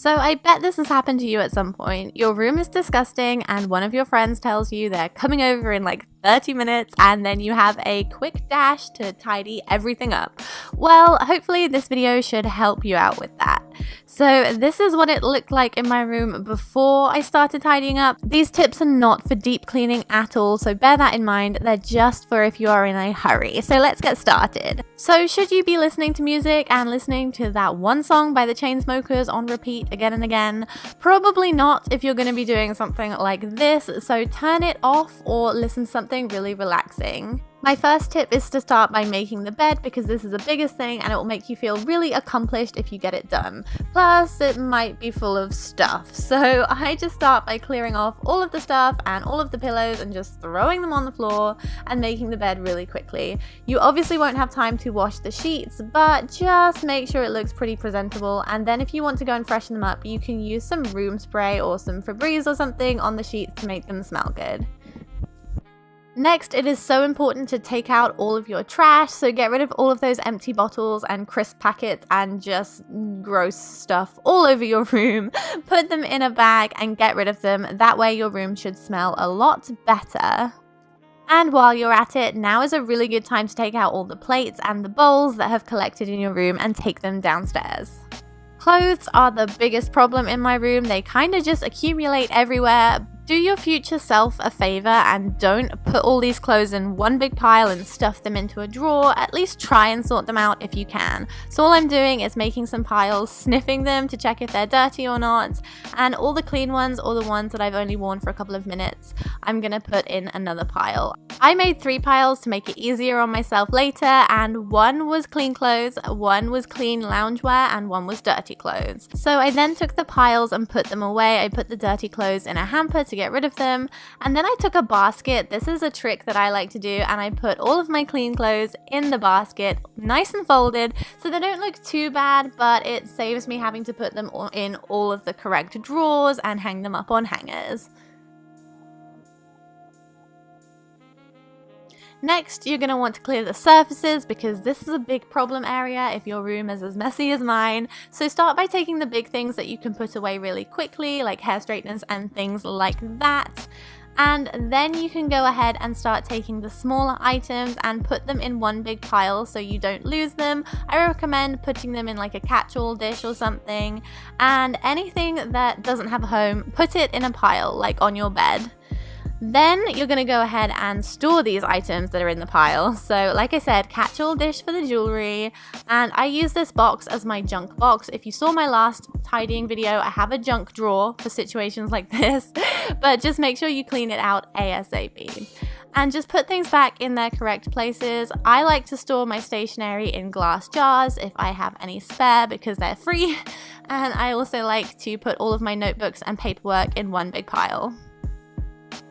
So I bet this has happened to you at some point. Your room is disgusting and one of your friends tells you they're coming over in like 30 minutes and then you have a quick dash to tidy everything up. Well, hopefully this video should help you out with that. So this is what it looked like in my room before I started tidying up. These tips are not for deep cleaning at all, so bear that in mind. They're just for if you are in a hurry. So let's get started. So should you be listening to music and listening to that one song by the Chainsmokers on repeat again and again? Probably not if you're going to be doing something like this, so turn it off or listen to something really relaxing. My first tip is to start by making the bed because this is the biggest thing and it will make you feel really accomplished if you get it done. Plus, it might be full of stuff. So I just start by clearing off all of the stuff and all of the pillows and just throwing them on the floor and making the bed really quickly. You obviously won't have time to wash the sheets, but just make sure it looks pretty presentable. And then if you want to go and freshen them up, you can use some room spray or some Febreze or something on the sheets to make them smell good. Next, it is so important to take out all of your trash, so get rid of all of those empty bottles and crisp packets and just gross stuff all over your room. Put them in a bag and get rid of them. That way your room should smell a lot better. And while you're at it, now is a really good time to take out all the plates and the bowls that have collected in your room and take them downstairs. Clothes are the biggest problem in my room. They kind of just accumulate everywhere. Do your future self a favor and don't put all these clothes in one big pile and stuff them into a drawer. At least try and sort them out if you can. So all I'm doing is making some piles, sniffing them to check if they're dirty or not, and all the clean ones or the ones that I've only worn for a couple of minutes, I'm gonna put in another pile. I made 3 piles to make it easier on myself later, and one was clean clothes, one was clean loungewear, and one was dirty clothes. So I then took the piles and put them away. I put the dirty clothes in a hamper to get rid of them, and then I took a basket. This is a trick that I like to do, and I put all of my clean clothes in the basket, nice and folded, so they don't look too bad, but it saves me having to put them in all of the correct drawers and hang them up on hangers. Next, you're going to want to clear the surfaces because this is a big problem area if your room is as messy as mine. So start by taking the big things that you can put away really quickly, like hair straighteners and things like that. And then you can go ahead and start taking the smaller items and put them in one big pile so you don't lose them. I recommend putting them in like a catch-all dish or something. And anything that doesn't have a home, put it in a pile, like on your bed. Then you're going to go ahead and store these items that are in the pile. So like I said, catch-all dish for the jewelry, and I use this box as my junk box. If you saw my last tidying video, I have a junk drawer for situations like this, but just make sure you clean it out ASAP. And just put things back in their correct places. I like to store my stationery in glass jars if I have any spare because they're free, and I also like to put all of my notebooks and paperwork in one big pile.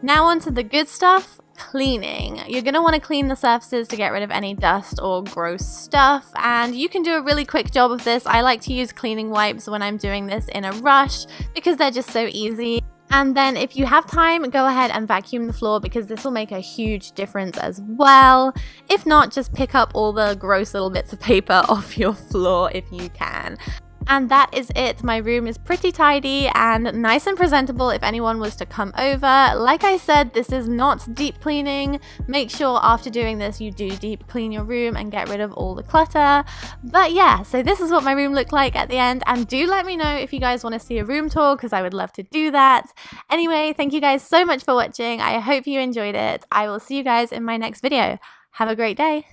Now on to the good stuff, cleaning. You're going to want to clean the surfaces to get rid of any dust or gross stuff, and you can do a really quick job of this. I like to use cleaning wipes when I'm doing this in a rush because they're just so easy. And then if you have time, go ahead and vacuum the floor because this will make a huge difference as well. If not, just pick up all the gross little bits of paper off your floor if you can. And that is it. My room is pretty tidy and nice and presentable if anyone was to come over. Like I said, this is not deep cleaning. Make sure after doing this you do deep clean your room and get rid of all the clutter. But yeah, so this is what my room looked like at the end, and do let me know if you guys want to see a room tour because I would love to do that. Anyway, thank you guys so much for watching. I hope you enjoyed it. I will see you guys in my next video. Have a great day.